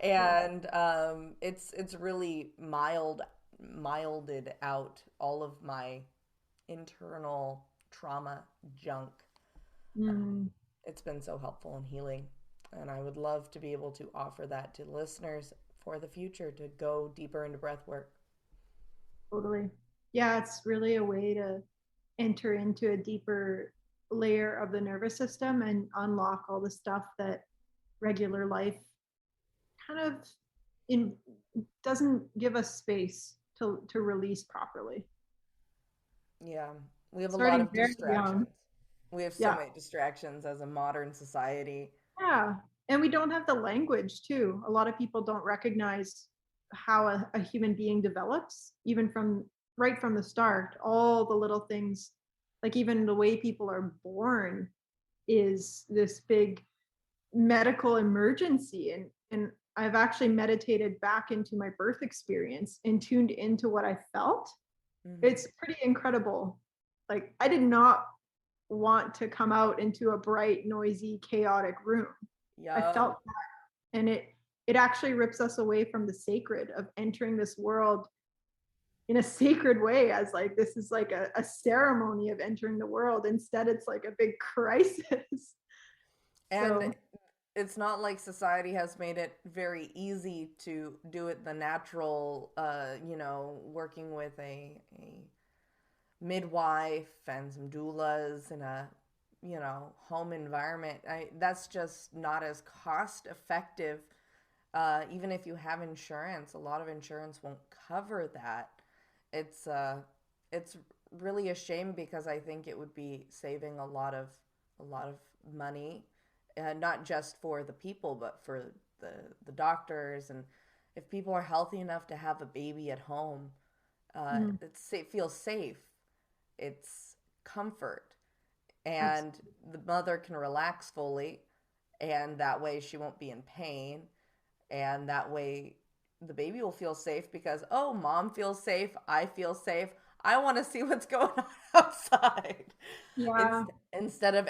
[SPEAKER 2] Yeah.
[SPEAKER 1] And it's really milded out all of my internal trauma junk.
[SPEAKER 2] Mm,
[SPEAKER 1] It's been so helpful and healing, and I would love to be able to offer that to listeners for the future to go deeper into breath work.
[SPEAKER 2] totally. Yeah, it's really a way to enter into a deeper layer of the nervous system and unlock all the stuff that regular life kind of in doesn't give us space to release properly.
[SPEAKER 1] Yeah, we have a lot
[SPEAKER 2] Starting
[SPEAKER 1] of
[SPEAKER 2] very young.
[SPEAKER 1] distractions. We have so
[SPEAKER 2] Yeah.
[SPEAKER 1] many distractions as a modern society.
[SPEAKER 2] Yeah. And we don't have the language too. A lot of people don't recognize how a human being develops, even from right from the start. All the little things, like even the way people are born is this big medical emergency. And I've actually meditated back into my birth experience and tuned into what I felt.
[SPEAKER 1] Mm-hmm.
[SPEAKER 2] It's pretty incredible. Like I did not want to come out into a bright, noisy, chaotic room. I
[SPEAKER 1] Yup.
[SPEAKER 2] felt that, and it actually rips us away from the sacred of entering this world in a sacred way, as like this is like a ceremony of entering the world. Instead, it's like a big crisis.
[SPEAKER 1] And
[SPEAKER 2] So
[SPEAKER 1] it's not like society has made it very easy to do it the natural, working with a midwife and some doulas in a, home environment. That's just not as cost effective. Even if you have insurance, a lot of insurance won't cover that. It's uh, it's really a shame because I think it would be saving a lot of money, not just for the people, but for the the doctors. And if people are healthy enough to have a baby at home,
[SPEAKER 2] Mm,
[SPEAKER 1] it feels safe. It's comfort,
[SPEAKER 2] abs-
[SPEAKER 1] and the mother can relax fully, and that way she won't be in pain, and that way the baby will feel safe because, oh, mom feels safe, I feel safe, I want to see what's going on outside.
[SPEAKER 2] yeah,
[SPEAKER 1] Instead of,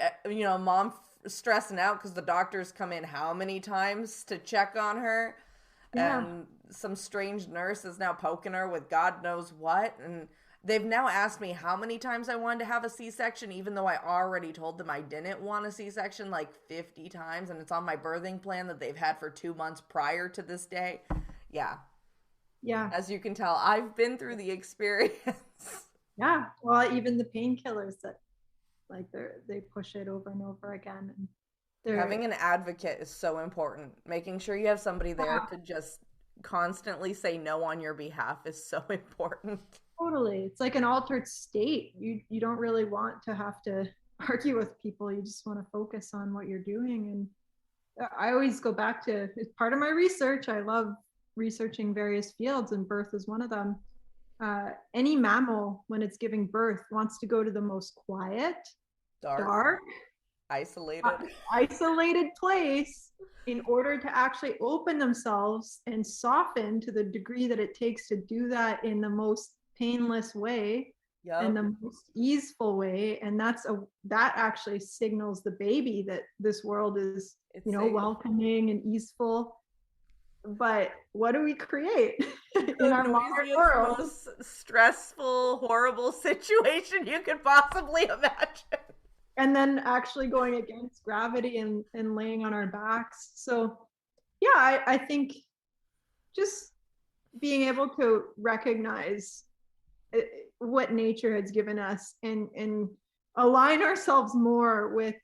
[SPEAKER 1] mom stressing out because the doctors come in how many times to check on her,
[SPEAKER 2] yeah,
[SPEAKER 1] and some strange nurse is now poking her with God knows what. And they've now asked me how many times I wanted to have a C-section, even though I already told them I didn't want a C-section like 50 times, and it's on my birthing plan that they've had for 2 months prior to this day. Yeah,
[SPEAKER 2] yeah,
[SPEAKER 1] as you can tell, I've been through the experience.
[SPEAKER 2] yeah. Well, even the painkillers that like they push it over and over again, and they're
[SPEAKER 1] Having an advocate is so important. Making sure you have somebody there
[SPEAKER 2] yeah,
[SPEAKER 1] to just constantly say no on your behalf is so important.
[SPEAKER 2] totally. It's like an altered state. You don't really want to have to argue with people. You just want to focus on what you're doing. And I always go back to, it's part of my research. I love researching various fields, and birth is one of them. Any mammal, when it's giving birth, wants to go to the most quiet,
[SPEAKER 1] Dark,
[SPEAKER 2] dark, uh,
[SPEAKER 1] isolated.
[SPEAKER 2] isolated place in order to actually open themselves and soften to the degree that it takes to do that in the most painless way and
[SPEAKER 1] Yep.
[SPEAKER 2] the most easeful way. And that actually signals the baby that this world is,
[SPEAKER 1] It's safe.
[SPEAKER 2] welcoming and easeful. But what do we create in
[SPEAKER 1] The
[SPEAKER 2] our modern
[SPEAKER 1] noisiest,
[SPEAKER 2] world?
[SPEAKER 1] most stressful, horrible situation you could possibly imagine.
[SPEAKER 2] And then actually going against gravity and laying on our backs. So yeah, I think just being able to recognize uh, what nature has given us and align ourselves more with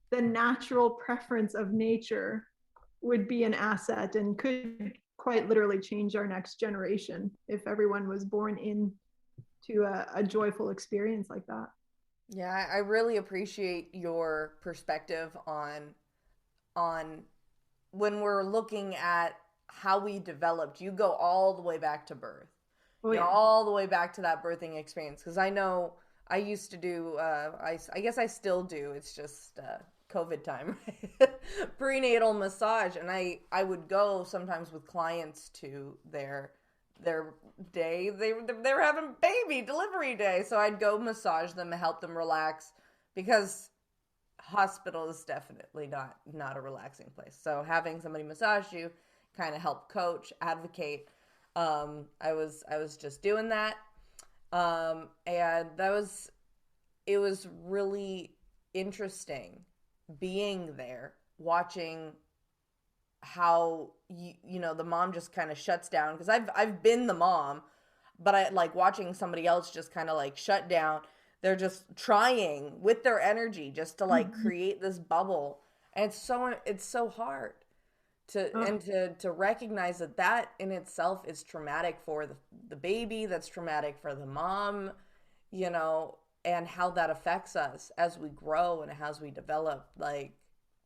[SPEAKER 2] the natural preference of nature would be an asset and could quite literally change our next generation if everyone was born into a joyful experience like that.
[SPEAKER 1] Yeah, I really appreciate your perspective on when we're looking at how we developed. You go all the way back to birth.
[SPEAKER 2] Oh yeah.
[SPEAKER 1] All the way back to that birthing experience, because I know I used to do, I guess I still do, it's just COVID time, right? Prenatal massage. And I would go sometimes with clients to their day. They were having baby delivery day, so I'd go massage them and help them relax, because hospital is definitely not a relaxing place. So having somebody massage you, kind of help coach, advocate. I was just doing that, and it was really interesting being there, watching how the mom just kind of shuts down, because I've been the mom, but I like watching somebody else just kind of like shut down. They're just trying with their energy just to like
[SPEAKER 2] Mm-hmm.
[SPEAKER 1] create this bubble, and it's so hard
[SPEAKER 2] Oh,
[SPEAKER 1] to recognize that that in itself is traumatic for the baby, that's traumatic for the mom, you know and how that affects us as we grow and as we develop. Like,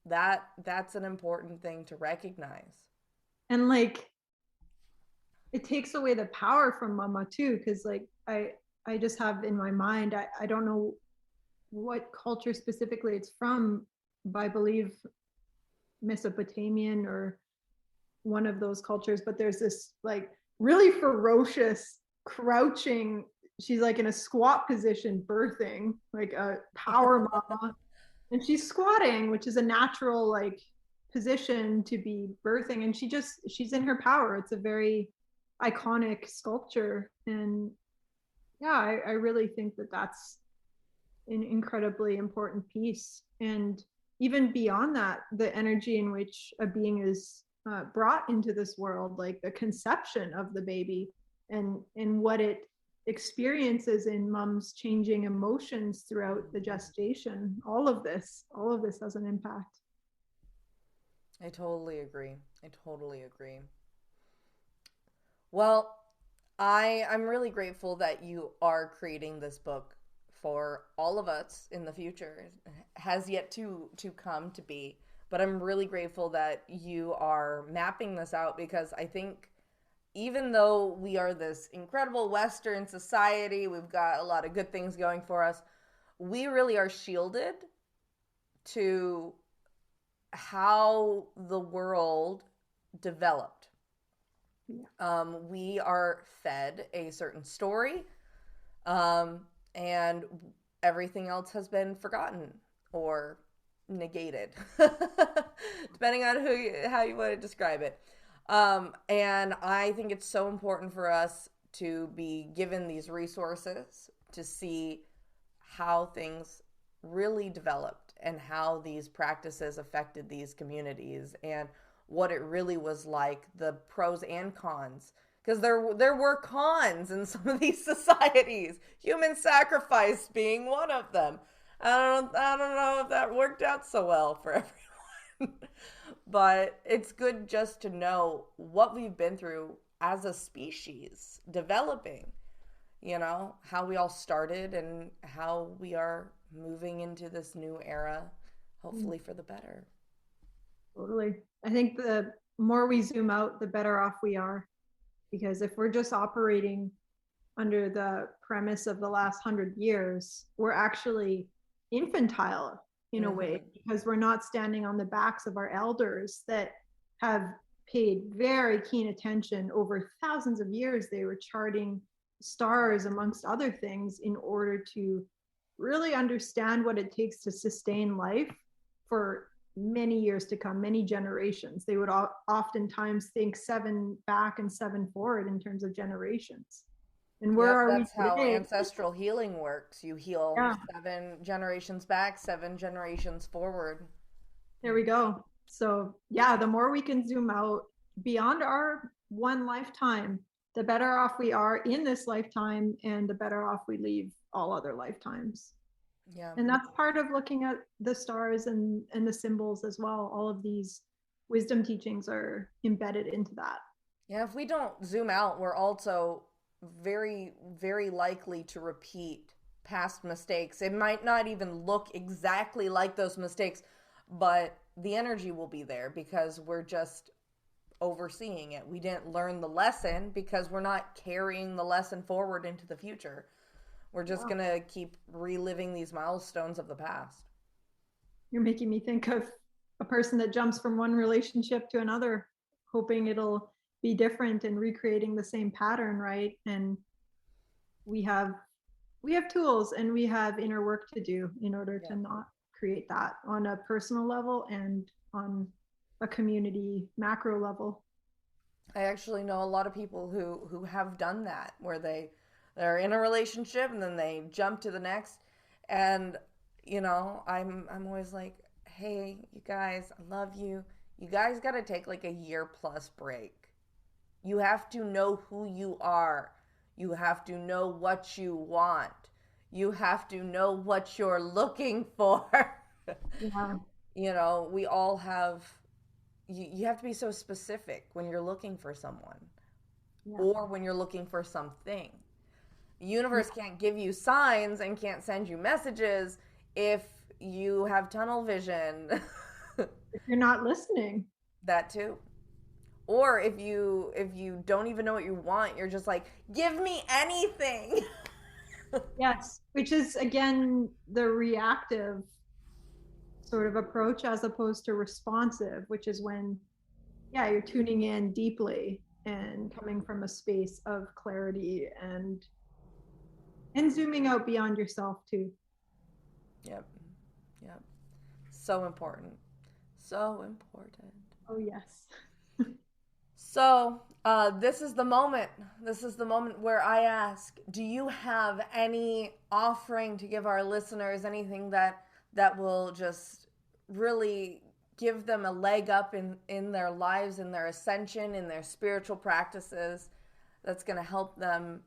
[SPEAKER 1] that's an important thing to recognize.
[SPEAKER 2] and like it takes away the power from mama too, because like I just have in my mind, I don't know what culture specifically it's from, but I believe Mesopotamian or one of those cultures, but there's this like really ferocious crouching, she's like in a squat position birthing, like a power mama, and she's squatting, which is a natural like position to be birthing, and she's in her power. It's a very iconic sculpture. And yeah, I really think that that's an incredibly important piece. And even beyond that, the energy in which a being is brought into this world, like the conception of the baby and what it experiences in mom's changing emotions throughout the gestation. All of this has an impact.
[SPEAKER 1] I totally agree. I totally agree. Well, I'm really grateful that you are creating this book for all of us in the future. It has yet to come to be, but I'm really grateful that you are mapping this out because I think even though we are this incredible Western society, we've got a lot of good things going for us, we really are shielded to how the world developed.
[SPEAKER 2] Yeah.
[SPEAKER 1] We are fed a certain story, um, and everything else has been forgotten or negated, depending on how you want to describe it. And I think it's so important for us to be given these resources to see how things really developed and how these practices affected these communities and what it really was like, the pros and cons. Because there were cons in some of these societies, human sacrifice being one of them. I don't know if that worked out so well for everyone. But it's good just to know what we've been through as a species developing, how we all started and how we are moving into this new era, hopefully for the better.
[SPEAKER 2] Totally. I think the more we zoom out, the better off we are. Because if we're just operating under the premise of the last 100 years, we're actually infantile in a way
[SPEAKER 1] Mm-hmm.
[SPEAKER 2] because we're not standing on the backs of our elders that have paid very keen attention over thousands of years. They were charting stars, amongst other things, in order to really understand what it takes to sustain life for many years to come, many generations. They would oftentimes think 7 back and 7 forward in terms of generations. And where
[SPEAKER 1] Yep,
[SPEAKER 2] are we
[SPEAKER 1] that's how
[SPEAKER 2] today?
[SPEAKER 1] ancestral healing works. You heal
[SPEAKER 2] Yeah,
[SPEAKER 1] 7 generations back, 7 generations forward.
[SPEAKER 2] there we go. So, yeah, the more we can zoom out beyond our one lifetime, the better off we are in this lifetime and the better off we leave all other lifetimes.
[SPEAKER 1] Yeah.
[SPEAKER 2] And that's part of looking at the stars and the symbols as well. All of these wisdom teachings are embedded into that.
[SPEAKER 1] Yeah, if we don't zoom out, we're also very, very likely to repeat past mistakes. It might not even look exactly like those mistakes, but the energy will be there because we're just overseeing it. We didn't learn the lesson because we're not carrying the lesson forward into the future. We're just
[SPEAKER 2] Yeah.
[SPEAKER 1] going to keep reliving these milestones of the past.
[SPEAKER 2] You're making me think of a person that jumps from one relationship to another, hoping it'll be different and recreating the same pattern, right? And we have we have tools and we have inner work to do in order
[SPEAKER 1] Yeah.
[SPEAKER 2] to not create that on a personal level and on a community macro level.
[SPEAKER 1] I actually know a lot of people who have done that where they're in a relationship and then they jump to the next, and I'm always like, "Hey, you guys, I love you. You guys got to take like a year plus break. You have to know who you are. You have to know what you want. You have to know what you're looking for."
[SPEAKER 2] Yeah,
[SPEAKER 1] We all have you have to be so specific when you're looking for someone
[SPEAKER 2] yeah,
[SPEAKER 1] or when you're looking for something. The
[SPEAKER 2] yeah.
[SPEAKER 1] universe can't give you signs and can't send you messages if you have tunnel vision.
[SPEAKER 2] If you're not listening.
[SPEAKER 1] That too. Or if you don't even know what you want, you're just like, "Give me anything."
[SPEAKER 2] Yes, which is again the reactive sort of approach as opposed to responsive, which is when, yeah, you're tuning in deeply and coming from a space of clarity and zooming out beyond yourself too.
[SPEAKER 1] Yep. Yep. So important. So important.
[SPEAKER 2] Oh yes.
[SPEAKER 1] So, this is the moment. This is the moment where I ask, do you have any offering to give our listeners, anything that will just really give them a leg up in their lives, in their ascension, in their spiritual practices, that's going to help them,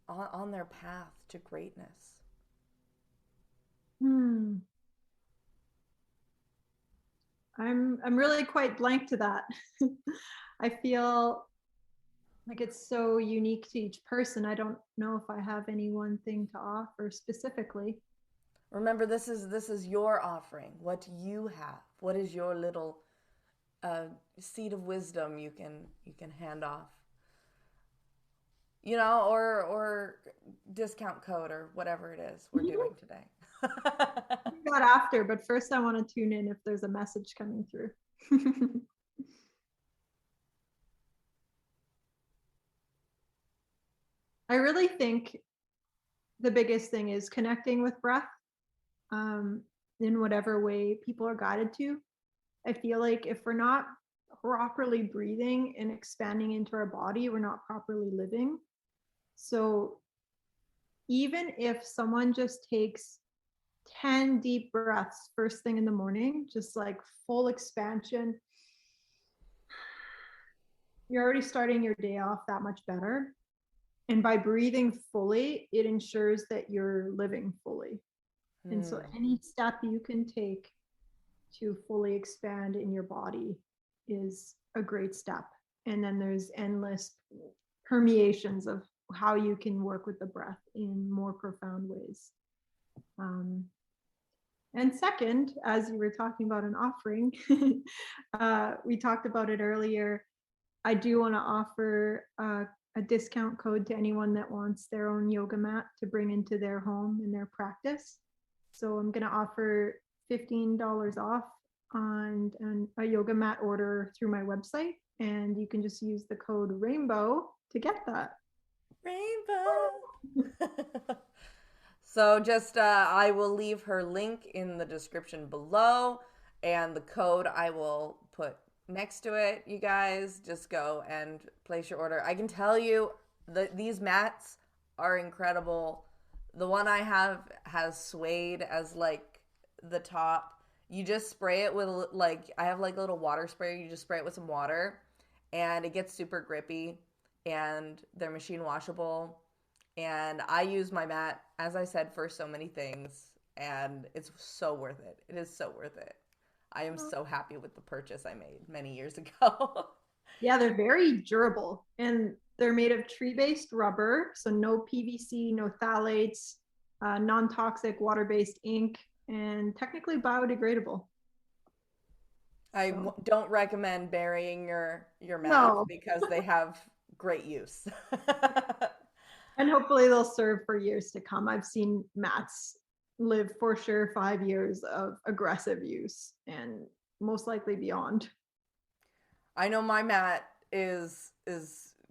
[SPEAKER 1] on their path to greatness.
[SPEAKER 2] I'm really quite blank to that. I feel like it's so unique to each person. I don't know if I have any one thing to offer specifically.
[SPEAKER 1] Remember, this is your offering. What do you have? What is your little seed of wisdom you can hand off? Or discount code or whatever it is we're doing today.
[SPEAKER 2] That after, but first I want to tune in if there's a message coming through. I really think the biggest thing is connecting with breath, in whatever way people are guided to. I feel like if we're not properly breathing and expanding into our body, we're not properly living. So even if someone just takes 10 deep breaths first thing in the morning, just like full expansion, you're already starting your day off that much better. And by breathing fully, it ensures that you're living fully. And so any step you can take to fully expand in your body is a great step. And then there's endless permeations of how you can work with the breath in more profound ways. And second, as you were talking about an offering, we talked about it earlier. I do want to offer a discount code to anyone that wants their own yoga mat to bring into their home and their practice. So I'm going to offer $15 off on a yoga mat order through my website, and you can just use the code RAINBOW to get that.
[SPEAKER 1] Rainbow. So just I will leave her link in the description below, and the code I will put next to it. You guys just go and place your order. I can tell you these mats are incredible. The one I have has suede as like the top. You just spray it with I have like a little water sprayer. You just spray it with some water and it gets super grippy, and they're machine washable. And I use my mat, as I said, for so many things, and it's so worth it. It is so worth it. I am so happy with the purchase I made many years ago.
[SPEAKER 2] Yeah, they're very durable, and they're made of tree-based rubber, so no PVC, no phthalates, non-toxic water-based ink, and technically biodegradable.
[SPEAKER 1] I don't recommend burying your mat
[SPEAKER 2] No.
[SPEAKER 1] because they have great use.
[SPEAKER 2] And hopefully they'll serve for years to come. I've seen mats live for sure 5 years of aggressive use and most likely beyond.
[SPEAKER 1] I know my mat is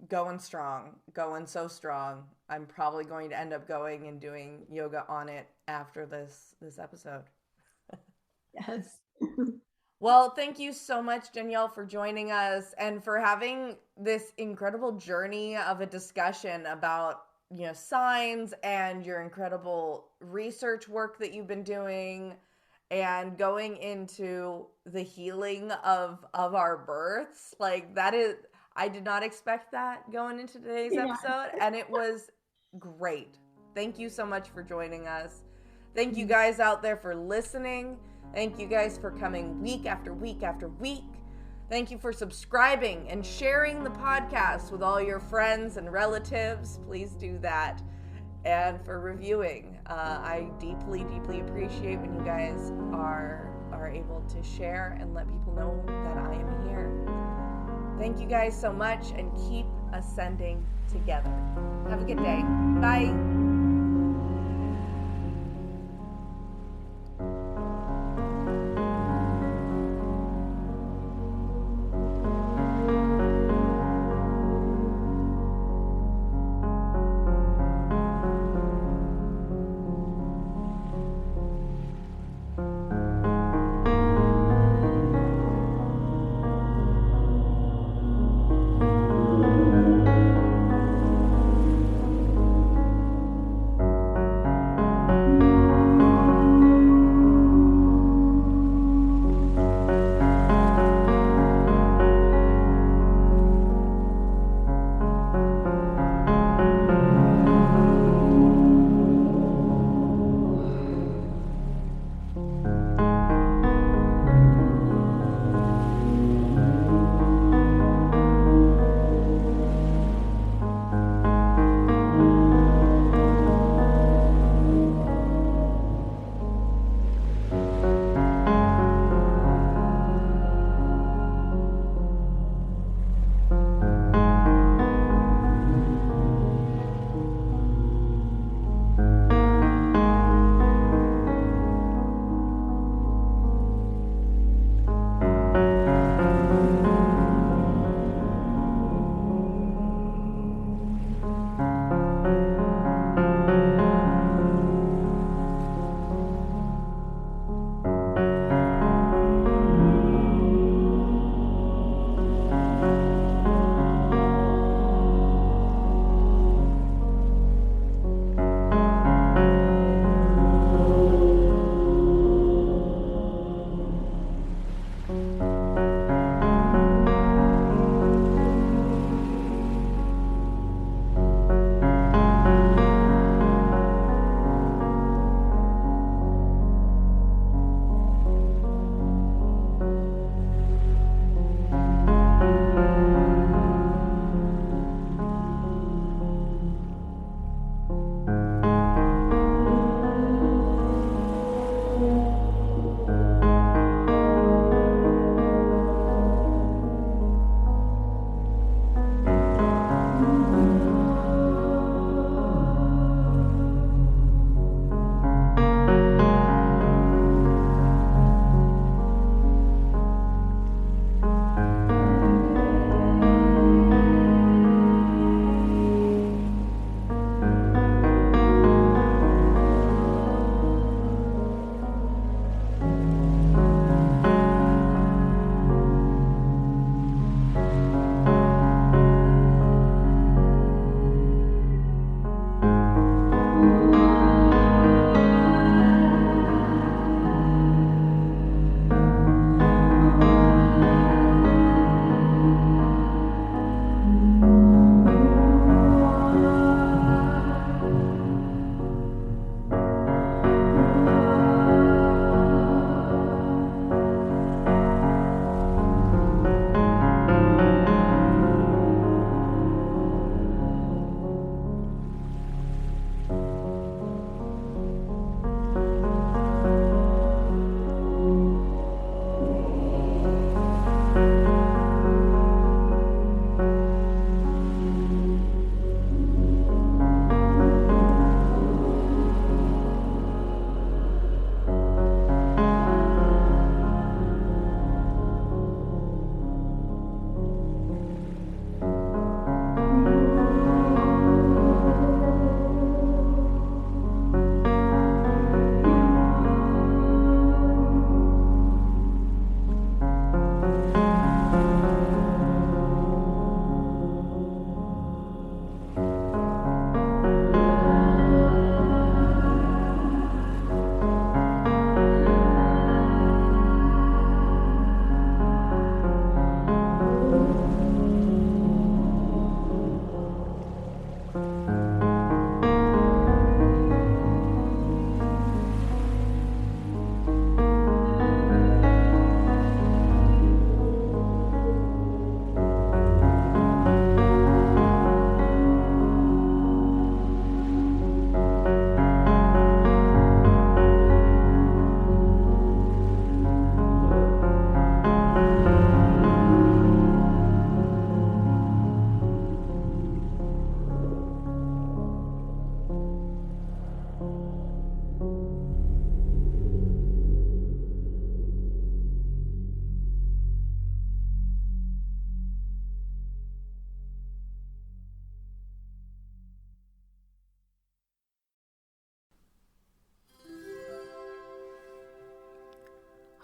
[SPEAKER 1] going strong, going so strong. I'm probably going to end up going and doing yoga on it after this episode.
[SPEAKER 2] Yes.
[SPEAKER 1] Well, thank you so much, Danielle, for joining us and for having this incredible journey of a discussion about, signs and your incredible research work that you've been doing, and going into the healing of our births. I did not expect that going into today's episode, and it was great. Thank you so much for joining us. Thank you guys out there for listening. Thank you guys for coming week after week after week. Thank you for subscribing and sharing the podcast with all your friends and relatives. Please do that. And for reviewing. I deeply, deeply appreciate when you guys are able to share and let people know that I am here. Thank you guys so much, and keep ascending together. Have a good day. Bye.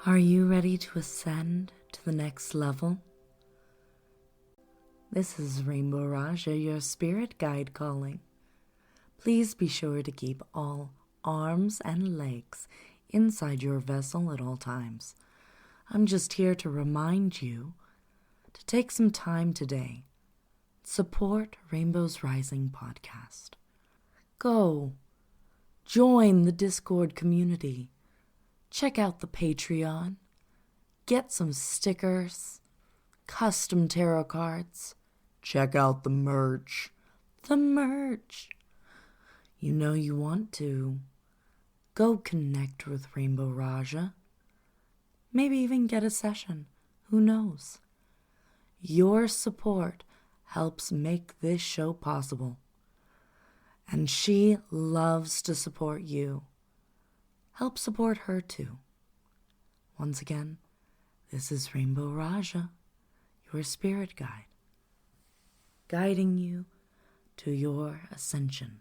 [SPEAKER 3] Are you ready to ascend to the next level? This is Rainbow Raja, your spirit guide calling. Please be sure to keep all arms and legs inside your vessel at all times. I'm just here to remind you to take some time today. Support Rainbow's Rising podcast. Go. Join the Discord community. Check out the Patreon. Get some stickers, custom tarot cards. Check out the merch. The merch. You know you want to. Go connect with Rainbow Raja. Maybe even get a session. Who knows? Your support helps make this show possible. And she loves to support you. Help support her too. Once again, this is Rainbow Raja, your spirit guide, guiding you to your ascension.